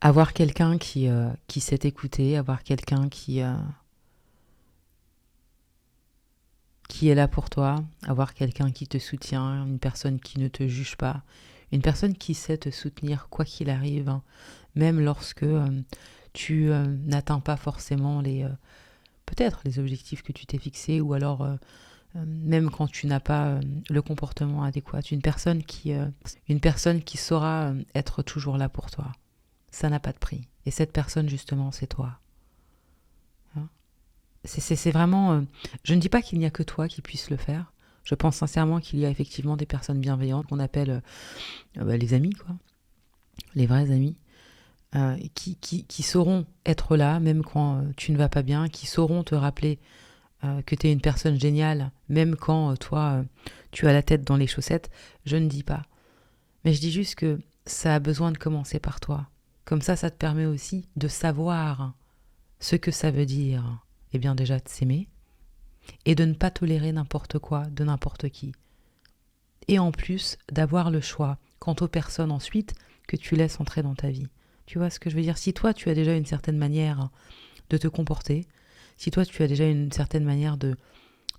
Avoir quelqu'un qui sait t'écouter, avoir quelqu'un qui est là pour toi, avoir quelqu'un qui te soutient, une personne qui ne te juge pas, une personne qui sait te soutenir quoi qu'il arrive, hein, même lorsque tu n'atteins pas forcément peut-être les objectifs que tu t'es fixés, ou alors même quand tu n'as pas le comportement adéquat, une personne qui saura être toujours là pour toi. Ça n'a pas de prix. Et cette personne, justement, c'est toi. Hein. C'est vraiment... je ne dis pas qu'il n'y a que toi qui puisse le faire. Je pense sincèrement qu'il y a effectivement des personnes bienveillantes qu'on appelle les amis, quoi. Les vrais amis. Qui sauront être là, même quand tu ne vas pas bien, qui sauront te rappeler que tu es une personne géniale, même quand toi, tu as la tête dans les chaussettes. Je ne dis pas. Mais je dis juste que ça a besoin de commencer par toi. Comme ça te permet aussi de savoir ce que ça veut dire. Eh bien déjà de s'aimer et de ne pas tolérer n'importe quoi de n'importe qui. Et en plus d'avoir le choix quant aux personnes ensuite que tu laisses entrer dans ta vie. Tu vois ce que je veux dire? Si toi tu as déjà une certaine manière de te comporter, si toi tu as déjà une certaine manière de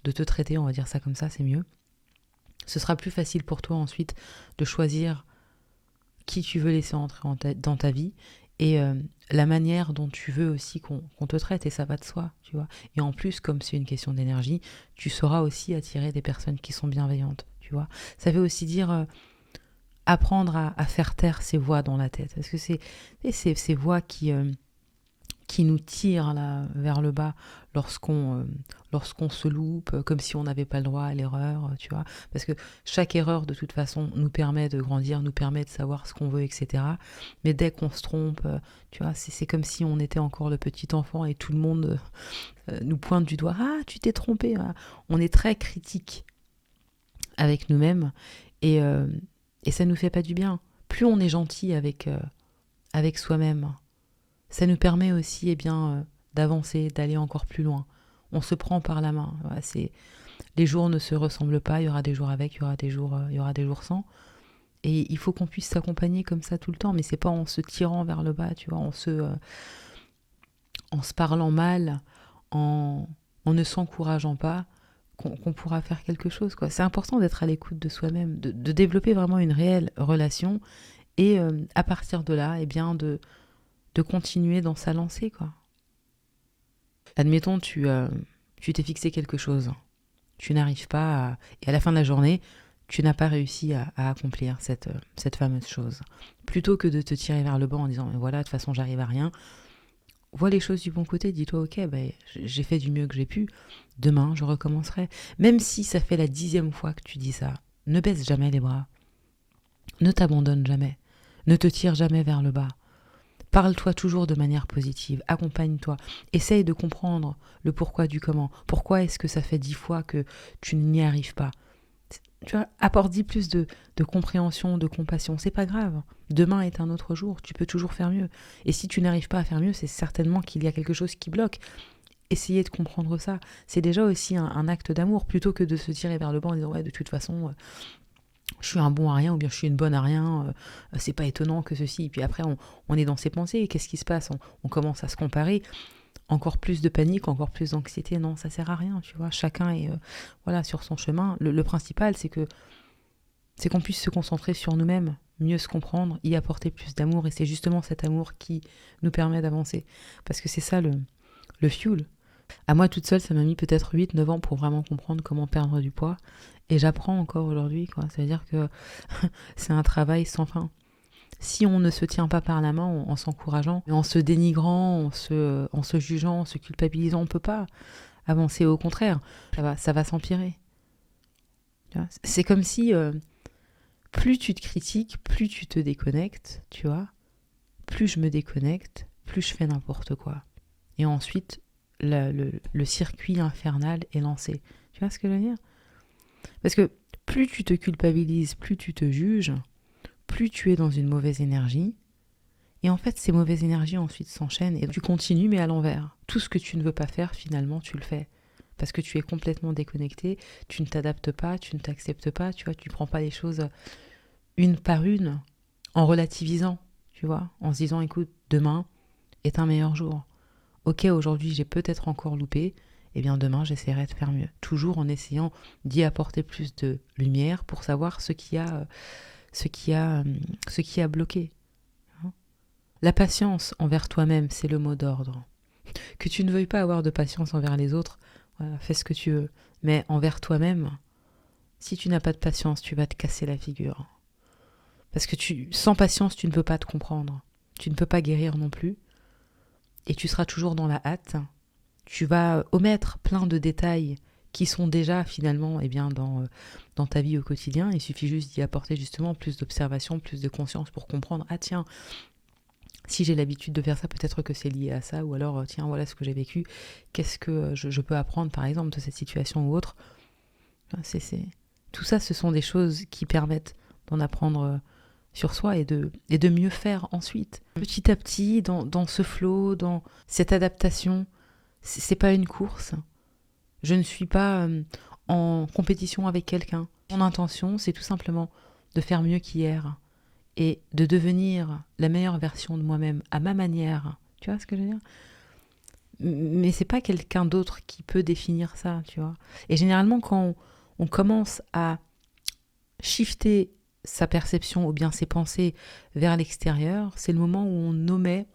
te traiter, on va dire ça comme ça, c'est mieux, ce sera plus facile pour toi ensuite de choisir qui tu veux laisser entrer dans ta vie et la manière dont tu veux aussi qu'on te traite, et ça va de soi, tu vois. Et en plus, comme c'est une question d'énergie, tu sauras aussi attirer des personnes qui sont bienveillantes, tu vois. Ça veut aussi dire apprendre à faire taire ces voix dans la tête, parce que c'est ces voix qui nous tirent là, vers le bas lorsqu'on se loupe, comme si on n'avait pas le droit à l'erreur, tu vois. Parce que chaque erreur, de toute façon, nous permet de grandir, nous permet de savoir ce qu'on veut, etc. Mais dès qu'on se trompe, tu vois, c'est comme si on était encore le petit enfant et tout le monde nous pointe du doigt. Ah, tu t'es trompé. Ah. On est très critique avec nous-mêmes et ça nous fait pas du bien. Plus on est gentil avec soi-même, ça nous permet aussi d'avancer, d'aller encore plus loin. On se prend par la main. Voilà, les jours ne se ressemblent pas, il y aura des jours avec, il y aura des jours sans. Et il faut qu'on puisse s'accompagner comme ça tout le temps, mais c'est pas en se tirant vers le bas, tu vois, en se parlant mal, en ne s'encourageant pas, qu'on pourra faire quelque chose, quoi. C'est important d'être à l'écoute de soi-même, de développer vraiment une réelle relation et à partir de là, de continuer dans sa lancée, quoi. Admettons, tu t'es fixé quelque chose, tu n'arrives pas et à la fin de la journée, tu n'as pas réussi à accomplir cette fameuse chose. Plutôt que de te tirer vers le bas en disant, mais voilà, de toute façon, j'arrive à rien, vois les choses du bon côté, dis-toi, ok, j'ai fait du mieux que j'ai pu, demain, je recommencerai. Même si ça fait la 10e fois que tu dis ça, ne baisse jamais les bras, ne t'abandonne jamais, ne te tire jamais vers le bas. Parle-toi toujours de manière positive, accompagne-toi, essaye de comprendre le pourquoi du comment. Pourquoi est-ce que ça fait 10 fois que tu n'y arrives pas? Tu vois, apporte 10 plus de compréhension, de compassion, c'est pas grave. Demain est un autre jour, tu peux toujours faire mieux. Et si tu n'arrives pas à faire mieux, c'est certainement qu'il y a quelque chose qui bloque. Essayez de comprendre ça. C'est déjà aussi un acte d'amour, plutôt que de se tirer vers le bas en disant, ouais, de toute façon, je suis un bon à rien ou bien je suis une bonne à rien, c'est pas étonnant que ceci. Et puis après, on est dans ses pensées, et qu'est-ce qui se passe? On commence à se comparer, encore plus de panique, encore plus d'anxiété. Non, ça sert à rien, tu vois. Chacun est sur son chemin. Le principal, c'est qu'on puisse se concentrer sur nous-mêmes, mieux se comprendre, y apporter plus d'amour, et c'est justement cet amour qui nous permet d'avancer. Parce que c'est ça le fuel. À moi toute seule, ça m'a mis peut-être 8-9 ans pour vraiment comprendre comment perdre du poids. Et j'apprends encore aujourd'hui, quoi. Ça veut dire que c'est un travail sans fin. Si on ne se tient pas par la main en s'encourageant, en se dénigrant, en se jugeant, en se culpabilisant, on ne peut pas avancer. Au contraire, ça va s'empirer. C'est comme si plus tu te critiques, plus tu te déconnectes, tu vois. Plus je me déconnecte, plus je fais n'importe quoi. Et ensuite, le circuit infernal est lancé. Tu vois ce que je veux dire? Parce que plus tu te culpabilises, plus tu te juges, plus tu es dans une mauvaise énergie. Et en fait, ces mauvaises énergies ensuite s'enchaînent et tu continues mais à l'envers. Tout ce que tu ne veux pas faire, finalement, tu le fais. Parce que tu es complètement déconnecté, tu ne t'adaptes pas, tu ne t'acceptes pas, tu vois, tu ne prends pas les choses une par une en relativisant. tu vois, en se disant, écoute, demain est un meilleur jour. Ok, aujourd'hui j'ai peut-être encore loupé, eh bien demain j'essaierai de faire mieux. Toujours en essayant d'y apporter plus de lumière pour savoir ce qui a bloqué. La patience envers toi-même, c'est le mot d'ordre. Que tu ne veuilles pas avoir de patience envers les autres, voilà, fais ce que tu veux. Mais envers toi-même, si tu n'as pas de patience, tu vas te casser la figure. Parce que sans patience, tu ne peux pas te comprendre. Tu ne peux pas guérir non plus. Et tu seras toujours dans la hâte. Tu vas omettre plein de détails qui sont déjà finalement dans ta vie au quotidien. Il suffit juste d'y apporter justement plus d'observation, plus de conscience pour comprendre, ah tiens, si j'ai l'habitude de faire ça, peut-être que c'est lié à ça, ou alors tiens, voilà ce que j'ai vécu, qu'est-ce que je peux apprendre par exemple de cette situation ou autre. Tout ça, ce sont des choses qui permettent d'en apprendre sur soi et de mieux faire ensuite. Petit à petit, dans ce flow, dans cette adaptation, c'est pas une course. Je ne suis pas en compétition avec quelqu'un. Mon intention, c'est tout simplement de faire mieux qu'hier et de devenir la meilleure version de moi-même à ma manière. Tu vois ce que je veux dire ? Mais c'est pas quelqu'un d'autre qui peut définir ça, tu vois. Et généralement, quand on commence à shifter sa perception ou bien ses pensées vers l'extérieur, c'est le moment où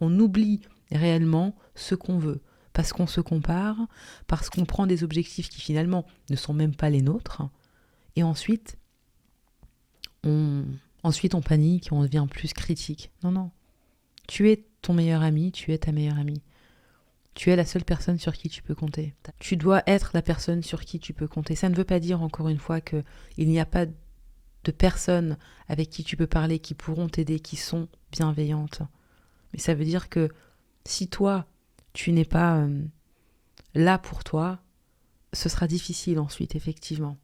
on oublie réellement ce qu'on veut. Parce qu'on se compare, parce qu'on prend des objectifs qui finalement ne sont même pas les nôtres. Et ensuite, on panique et on devient plus critique. Non, non. Tu es ton meilleur ami, tu es ta meilleure amie. Tu es la seule personne sur qui tu peux compter. Tu dois être la personne sur qui tu peux compter. Ça ne veut pas dire, encore une fois, qu'il n'y a pas de personnes avec qui tu peux parler, qui pourront t'aider, qui sont bienveillantes. Mais ça veut dire que si toi, tu n'es pas là pour toi, ce sera difficile ensuite, effectivement,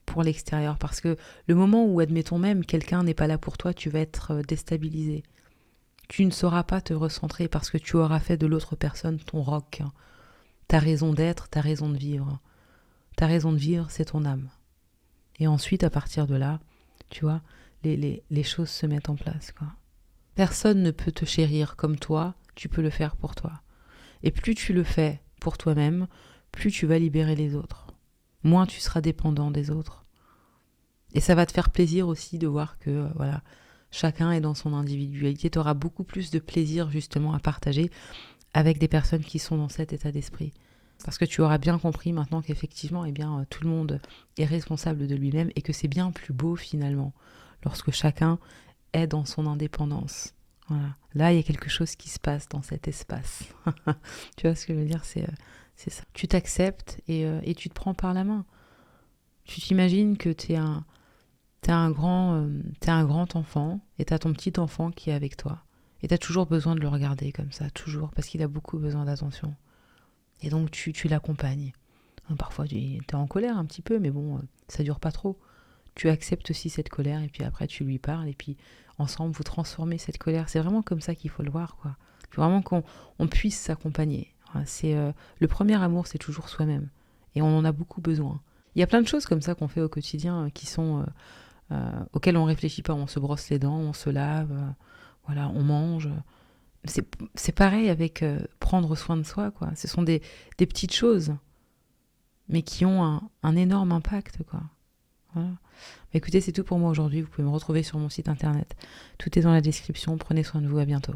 pour l'extérieur. Parce que le moment où, admettons même, quelqu'un n'est pas là pour toi, tu vas être déstabilisé. Tu ne sauras pas te recentrer parce que tu auras fait de l'autre personne ton roc. Ta raison d'être, ta raison de vivre. Ta raison de vivre, c'est ton âme. Et ensuite, à partir de là, tu vois, les choses se mettent en place, quoi. Personne ne peut te chérir comme toi, tu peux le faire pour toi. Et plus tu le fais pour toi-même, plus tu vas libérer les autres. Moins tu seras dépendant des autres. Et ça va te faire plaisir aussi de voir que, voilà, chacun est dans son individualité. Tu auras beaucoup plus de plaisir justement à partager avec des personnes qui sont dans cet état d'esprit. Parce que tu auras bien compris maintenant qu'effectivement, tout le monde est responsable de lui-même et que c'est bien plus beau finalement lorsque chacun est dans son indépendance. Voilà. Là, il y a quelque chose qui se passe dans cet espace. Tu vois ce que je veux dire, c'est ça. Tu t'acceptes et tu te prends par la main. Tu t'imagines que t'es un grand enfant et t'as ton petit enfant qui est avec toi. Et t'as toujours besoin de le regarder comme ça, toujours, parce qu'il a beaucoup besoin d'attention. Et donc tu l'accompagnes. Parfois tu es en colère un petit peu, mais bon, ça dure pas trop. Tu acceptes aussi cette colère et puis après tu lui parles et puis ensemble vous transformez cette colère. C'est vraiment comme ça qu'il faut le voir, quoi. Il faut vraiment qu'on puisse s'accompagner. Voilà, le premier amour, c'est toujours soi-même. Et on en a beaucoup besoin. Il y a plein de choses comme ça qu'on fait au quotidien qui sont auxquelles on réfléchit pas. On se brosse les dents, on se lave, voilà, on mange. C'est pareil avec prendre soin de soi, quoi. Ce sont des petites choses, mais qui ont un énorme impact, quoi. Voilà. Écoutez, c'est tout pour moi aujourd'hui. Vous pouvez me retrouver sur mon site internet. Tout est dans la description. Prenez soin de vous. À bientôt.